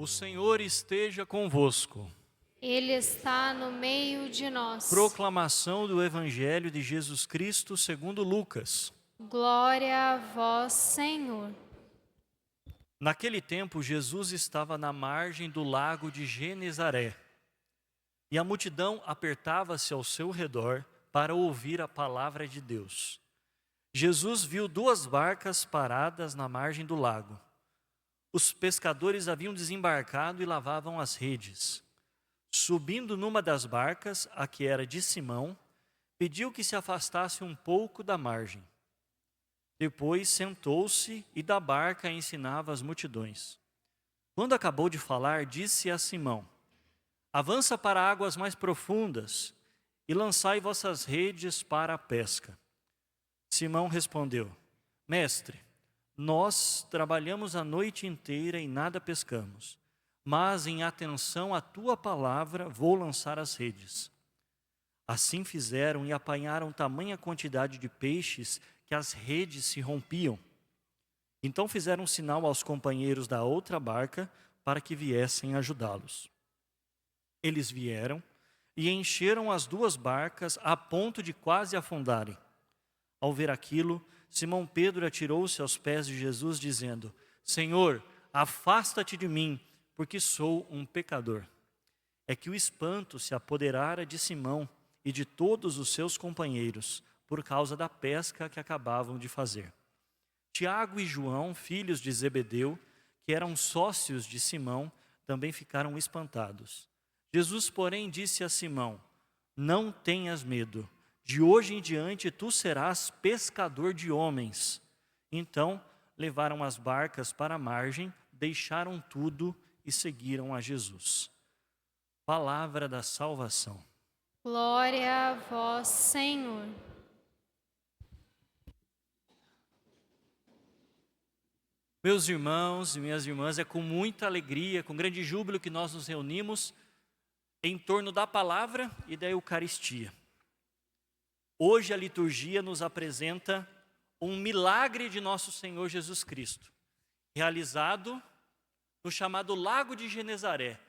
O Senhor esteja convosco. Ele está no meio de nós. Proclamação do Evangelho de Jesus Cristo segundo Lucas. Glória a vós, Senhor. Naquele tempo, Jesus estava na margem do lago de Genezaré, e a multidão apertava-se ao seu redor para ouvir a palavra de Deus. Jesus viu 2 barcas paradas na margem do lago. Os pescadores haviam desembarcado e lavavam as redes. Subindo numa das barcas, a que era de Simão, pediu que se afastasse um pouco da margem. Depois sentou-se e da barca ensinava as multidões. Quando acabou de falar, disse a Simão: avança para águas mais profundas e lançai vossas redes para a pesca. Simão respondeu: Mestre, nós trabalhamos a noite inteira e nada pescamos, mas em atenção à tua palavra vou lançar as redes. Assim fizeram e apanharam tamanha quantidade de peixes que as redes se rompiam. Então fizeram sinal aos companheiros da outra barca para que viessem ajudá-los. Eles vieram e encheram as 2 barcas a ponto de quase afundarem. Ao ver aquilo, Simão Pedro atirou-se aos pés de Jesus, dizendo: Senhor, afasta-te de mim, porque sou um pecador. É que o espanto se apoderara de Simão e de todos os seus companheiros, por causa da pesca que acabavam de fazer. Tiago e João, filhos de Zebedeu, que eram sócios de Simão, também ficaram espantados. Jesus, porém, disse a Simão: não tenhas medo. De hoje em diante tu serás pescador de homens. Então levaram as barcas para a margem, deixaram tudo e seguiram a Jesus. Palavra da salvação. Glória a vós, Senhor. Meus irmãos e minhas irmãs, é com muita alegria, com grande júbilo que nós nos reunimos em torno da palavra e da Eucaristia. Hoje a liturgia nos apresenta um milagre de nosso Senhor Jesus Cristo, realizado no chamado Lago de Genezaré,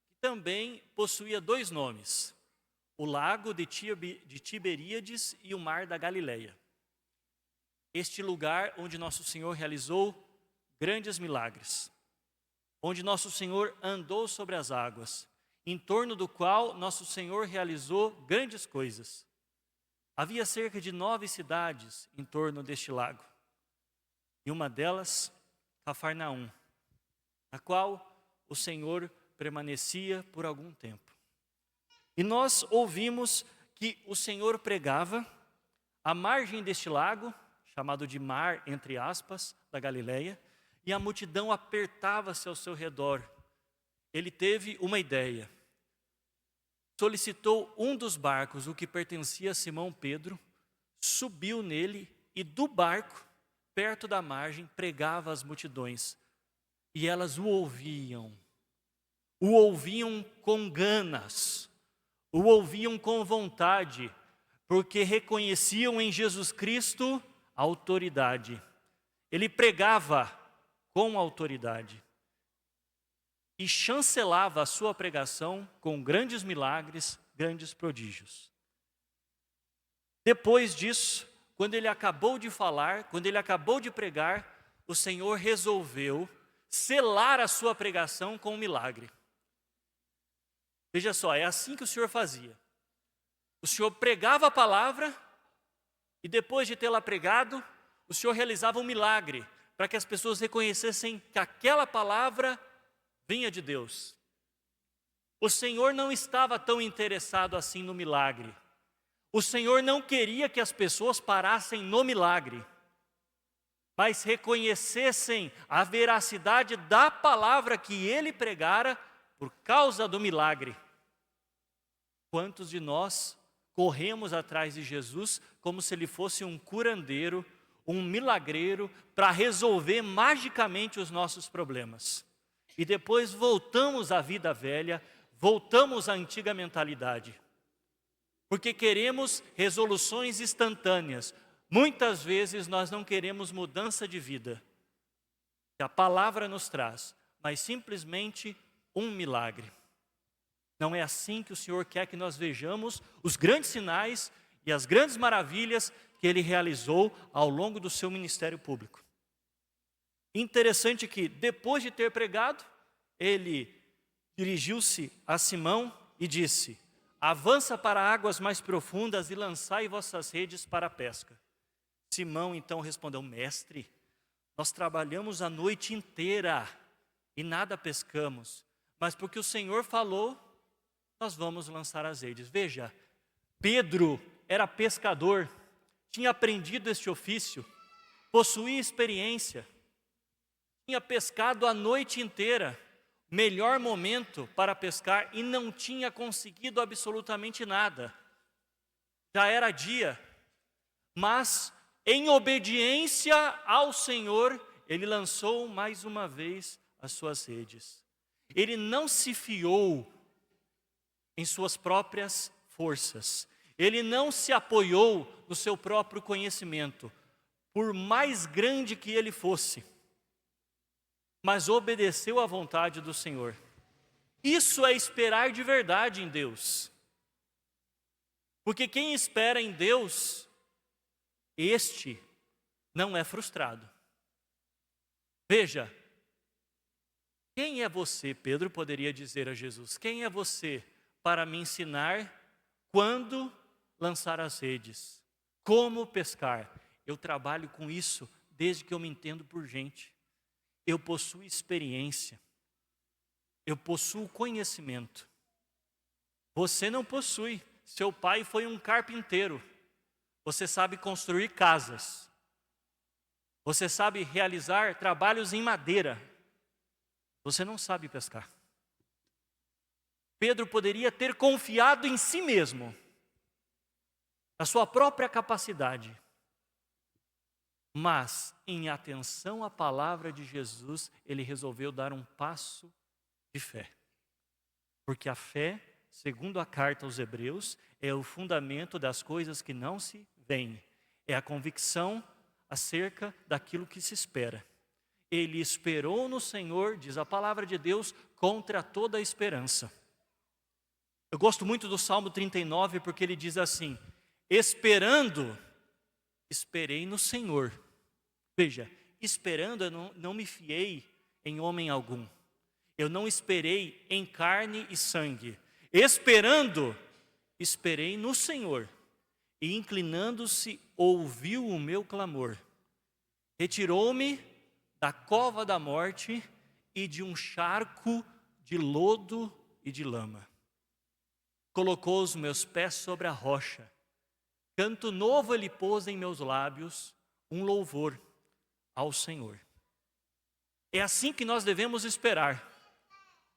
que também possuía 2 nomes, o Lago de Tiberíades e o Mar da Galileia. Este lugar onde nosso Senhor realizou grandes milagres, onde nosso Senhor andou sobre as águas, em torno do qual nosso Senhor realizou grandes coisas. Havia cerca de 9 cidades em torno deste lago, e uma delas, Cafarnaum, na qual o Senhor permanecia por algum tempo. E nós ouvimos que o Senhor pregava à margem deste lago, chamado de mar, entre aspas, da Galileia, e a multidão apertava-se ao seu redor. Ele teve uma ideia. Solicitou um dos barcos, o que pertencia a Simão Pedro, subiu nele e do barco, perto da margem, pregava às multidões. E elas o ouviam com ganas, o ouviam com vontade, porque reconheciam em Jesus Cristo a autoridade. Ele pregava com autoridade e chancelava a sua pregação com grandes milagres, grandes prodígios. Depois disso, quando ele acabou de falar, quando ele acabou de pregar, o Senhor resolveu selar a sua pregação com um milagre. Veja só, é assim que o Senhor fazia. O Senhor pregava a palavra e depois de tê-la pregado, o Senhor realizava um milagre para que as pessoas reconhecessem que aquela palavra vinha de Deus. O Senhor não estava tão interessado assim no milagre. O Senhor não queria que as pessoas parassem no milagre, mas reconhecessem a veracidade da palavra que ele pregara por causa do milagre. Quantos de nós corremos atrás de Jesus como se ele fosse um curandeiro, um milagreiro para resolver magicamente os nossos problemas? E depois voltamos à vida velha, voltamos à antiga mentalidade. Porque queremos resoluções instantâneas. Muitas vezes nós não queremos mudança de vida, que a palavra nos traz. mas simplesmente um milagre. Não é assim que o Senhor quer que nós vejamos os grandes sinais e as grandes maravilhas que Ele realizou ao longo do seu ministério público. Interessante que, depois de ter pregado, Ele dirigiu-se a Simão e disse: avança para águas mais profundas e lançai vossas redes para a pesca. Simão então respondeu: mestre, nós trabalhamos a noite inteira e nada pescamos, mas porque o Senhor falou, nós vamos lançar as redes. Veja, Pedro era pescador, tinha aprendido este ofício, possuía experiência, tinha pescado a noite inteira, melhor momento para pescar, e não tinha conseguido absolutamente nada. Já era dia, mas em obediência ao Senhor, ele lançou mais uma vez as suas redes. Ele não se fiou em suas próprias forças. Ele não se apoiou no seu próprio conhecimento, por mais grande que ele fosse, mas obedeceu à vontade do Senhor. Isso é esperar de verdade em Deus. Porque quem espera em Deus, este não é frustrado. Veja, quem é você? Pedro poderia dizer a Jesus: quem é você para me ensinar quando lançar as redes, como pescar? Eu trabalho com isso desde que eu me entendo por gente. Eu possuo experiência, eu possuo conhecimento. Você não possui. Seu pai foi um carpinteiro. Você sabe construir casas. Você sabe realizar trabalhos em madeira. Você não sabe pescar. Pedro poderia ter confiado em si mesmo, na sua própria capacidade. Mas, em atenção à palavra de Jesus, ele resolveu dar um passo de fé. Porque a fé, segundo a carta aos Hebreus, é o fundamento das coisas que não se veem. É a convicção acerca daquilo que se espera. Ele esperou no Senhor, diz a palavra de Deus, contra toda a esperança. Eu gosto muito do Salmo 39, porque ele diz assim: esperando, esperei no Senhor. Veja, esperando eu não me fiei em homem algum. Eu não esperei em carne e sangue. Esperando, esperei no Senhor. E inclinando-se, ouviu o meu clamor. Retirou-me da cova da morte e de um charco de lodo e de lama. Colocou os meus pés sobre a rocha. Canto novo ele pôs em meus lábios, um louvor ao Senhor. É assim que nós devemos esperar.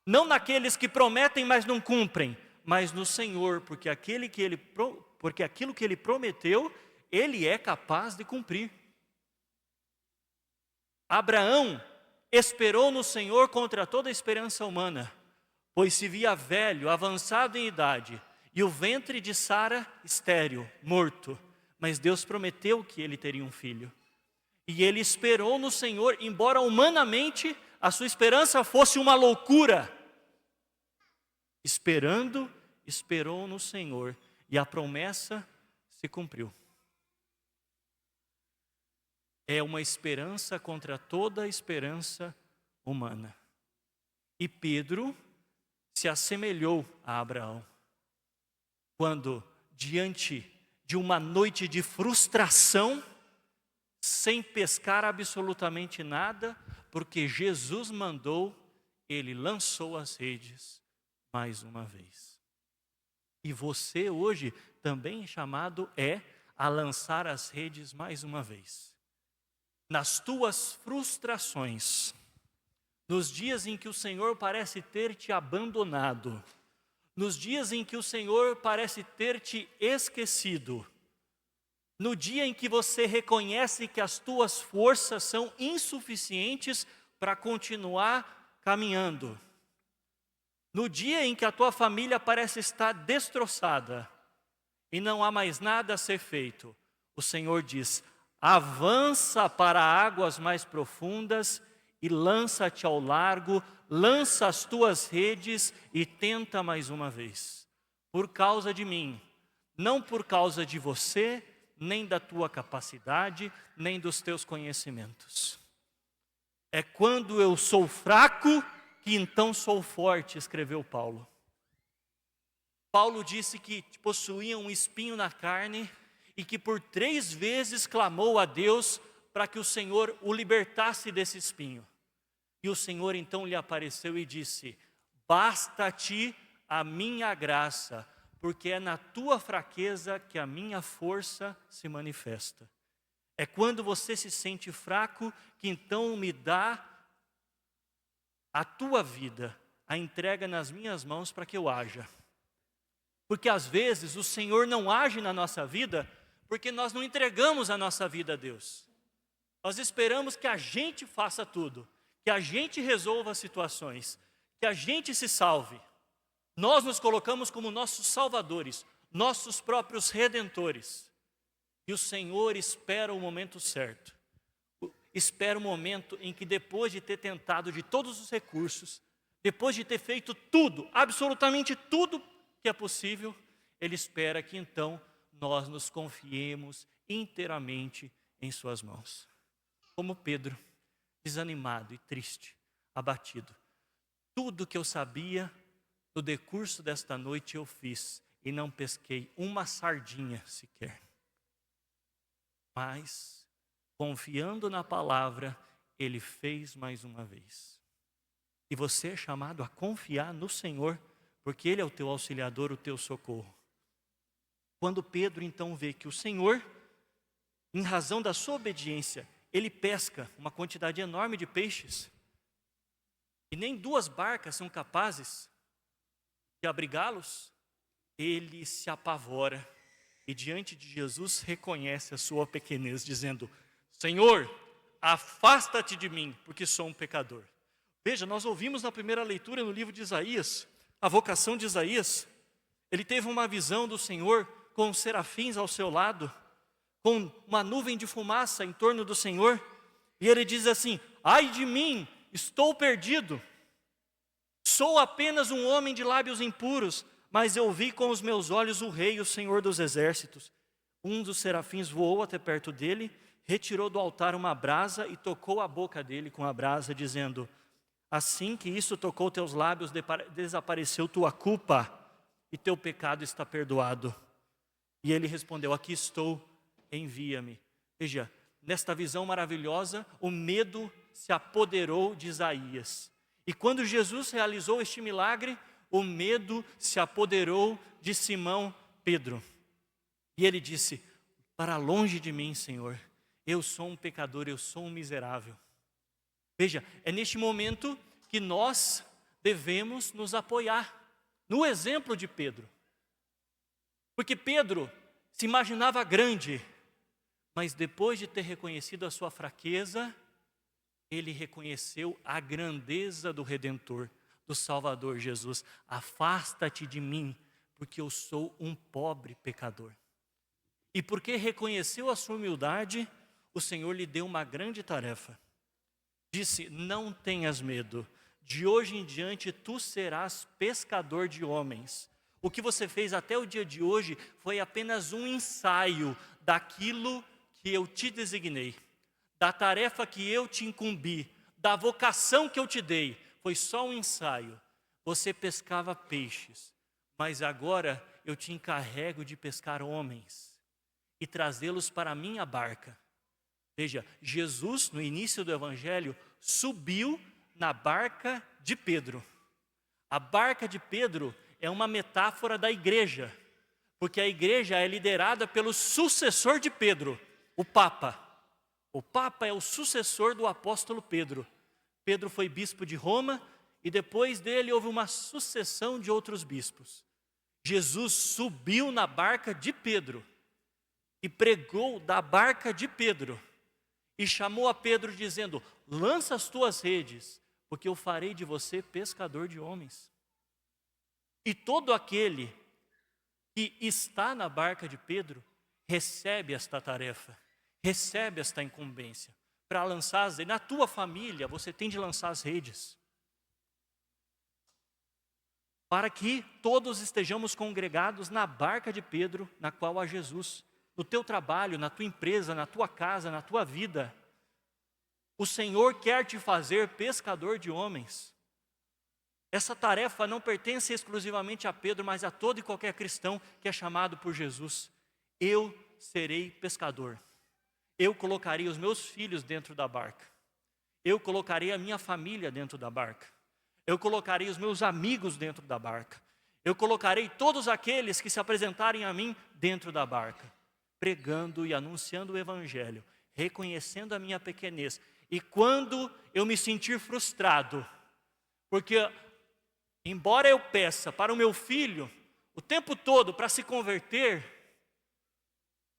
Não naqueles que prometem, mas não cumprem, mas no Senhor, porque aquilo que ele prometeu, Ele é capaz de cumprir. Abraão esperou no Senhor contra toda a esperança humana, pois se via velho, avançado em idade, e o ventre de Sara estéril, morto. Mas Deus prometeu que ele teria um filho. E ele esperou no Senhor, embora humanamente a sua esperança fosse uma loucura. Esperou no Senhor, e a promessa se cumpriu. É uma esperança contra toda a esperança humana. E Pedro se assemelhou a Abraão, quando, diante de uma noite de frustração, sem pescar absolutamente nada, porque Jesus mandou, ele lançou as redes mais uma vez. E você hoje também chamado a lançar as redes mais uma vez. Nas tuas frustrações, nos dias em que o Senhor parece ter te abandonado, nos dias em que o Senhor parece ter te esquecido, no dia em que você reconhece que as tuas forças são insuficientes para continuar caminhando, no dia em que a tua família parece estar destroçada e não há mais nada a ser feito, o Senhor diz: avança para águas mais profundas e lança-te ao largo, lança as tuas redes e tenta mais uma vez. Por causa de mim, não por causa de você, nem da tua capacidade, nem dos teus conhecimentos. É quando eu sou fraco que então sou forte, escreveu Paulo. Paulo disse que possuía um espinho na carne e que por 3 vezes clamou a Deus para que o Senhor o libertasse desse espinho. E o Senhor então lhe apareceu e disse: basta-te a minha graça, porque é na tua fraqueza que a minha força se manifesta. É quando você se sente fraco que então me dá a tua vida, a entrega nas minhas mãos para que eu haja. Porque às vezes o Senhor não age na nossa vida porque nós não entregamos a nossa vida a Deus. Nós esperamos que a gente faça tudo, que a gente resolva as situações, que a gente se salve. Nós nos colocamos como nossos salvadores, nossos próprios redentores. E o Senhor espera o momento certo. Espera o momento em que, depois de ter tentado de todos os recursos, depois de ter feito tudo, absolutamente tudo que é possível, Ele espera que então nós nos confiemos inteiramente em suas mãos. Como Pedro, desanimado e triste, abatido. Tudo que eu sabia no decurso desta noite eu fiz e não pesquei uma sardinha sequer. Mas, confiando na palavra, ele fez mais uma vez. E você é chamado a confiar no Senhor, porque Ele é o teu auxiliador, o teu socorro. Quando Pedro então vê que o Senhor, em razão da sua obediência, ele pesca uma quantidade enorme de peixes, e nem 2 barcas são capazes de abrigá-los, ele se apavora e diante de Jesus reconhece a sua pequenez, dizendo: Senhor, afasta-te de mim, porque sou um pecador. Veja, nós ouvimos na primeira leitura no livro de Isaías, a vocação de Isaías. Ele teve uma visão do Senhor com os serafins ao seu lado, com uma nuvem de fumaça em torno do Senhor, e ele diz assim: ai de mim, estou perdido, sou apenas um homem de lábios impuros, mas eu vi com os meus olhos o Rei, o Senhor dos exércitos. Um dos serafins voou até perto dele, retirou do altar uma brasa e tocou a boca dele com a brasa, dizendo: assim que isso tocou teus lábios, desapareceu tua culpa e teu pecado está perdoado. E ele respondeu: aqui estou, envia-me. Veja, nesta visão maravilhosa, o medo se apoderou de Isaías. E quando Jesus realizou este milagre, o medo se apoderou de Simão Pedro. E ele disse: para longe de mim, Senhor, eu sou um pecador, eu sou um miserável. Veja, é neste momento que nós devemos nos apoiar no exemplo de Pedro. Porque Pedro se imaginava grande, mas depois de ter reconhecido a sua fraqueza, ele reconheceu a grandeza do Redentor, do Salvador Jesus. Afasta-te de mim, porque eu sou um pobre pecador. E porque reconheceu a sua humildade, o Senhor lhe deu uma grande tarefa. Disse: não tenhas medo, de hoje em diante tu serás pescador de homens. O que você fez até o dia de hoje foi apenas um ensaio daquilo que eu te designei, da tarefa que eu te incumbi, da vocação que eu te dei. Foi só um ensaio. Você pescava peixes, mas agora eu te encarrego de pescar homens e trazê-los para a minha barca. Veja, Jesus, no início do Evangelho, subiu na barca de Pedro. A barca de Pedro é uma metáfora da igreja, porque a igreja é liderada pelo sucessor de Pedro, o Papa. O Papa é o sucessor do apóstolo Pedro. Pedro foi bispo de Roma e depois dele houve uma sucessão de outros bispos. Jesus subiu na barca de Pedro e pregou da barca de Pedro. E chamou a Pedro dizendo: lança as tuas redes, porque eu farei de você pescador de homens. E todo aquele que está na barca de Pedro recebe esta tarefa, recebe esta incumbência. para lançar as redes. Na tua família, você tem de lançar as redes. Para que todos estejamos congregados na barca de Pedro, na qual há Jesus. No teu trabalho, na tua empresa, na tua casa, na tua vida. O Senhor quer te fazer pescador de homens. Essa tarefa não pertence exclusivamente a Pedro, mas a todo e qualquer cristão que é chamado por Jesus. Eu serei pescador. Eu colocarei os meus filhos dentro da barca. Eu colocarei a minha família dentro da barca. Eu colocarei os meus amigos dentro da barca. Eu colocarei todos aqueles que se apresentarem a mim dentro da barca, pregando e anunciando o Evangelho, reconhecendo a minha pequenez. E quando eu me sentir frustrado, porque embora eu peça para o meu filho o tempo todo para se converter,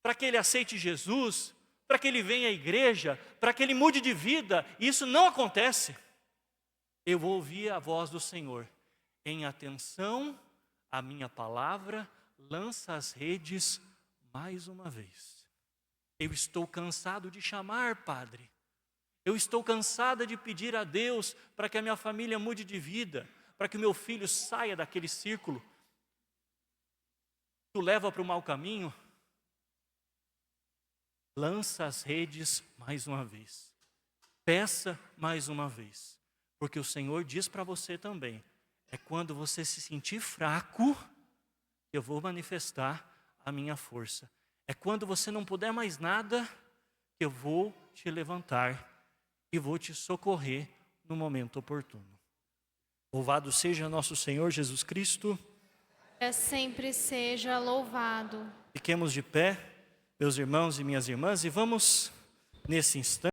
para que ele aceite Jesus, para que ele venha à igreja, para que ele mude de vida, e isso não acontece, eu vou ouvir a voz do Senhor. Em atenção à minha palavra, lança as redes mais uma vez. Eu estou cansado de chamar, Padre. Eu estou cansada de pedir a Deus para que a minha família mude de vida, para que o meu filho saia daquele círculo que o leva para o mau caminho. Lança as redes mais uma vez. Peça mais uma vez. Porque o Senhor diz para você também, é quando você se sentir fraco, eu vou manifestar a minha força. É quando você não puder mais nada, eu vou te levantar e vou te socorrer no momento oportuno. Louvado seja nosso Senhor Jesus Cristo. Sempre seja louvado. Fiquemos de pé, meus irmãos e minhas irmãs, e vamos, nesse instante,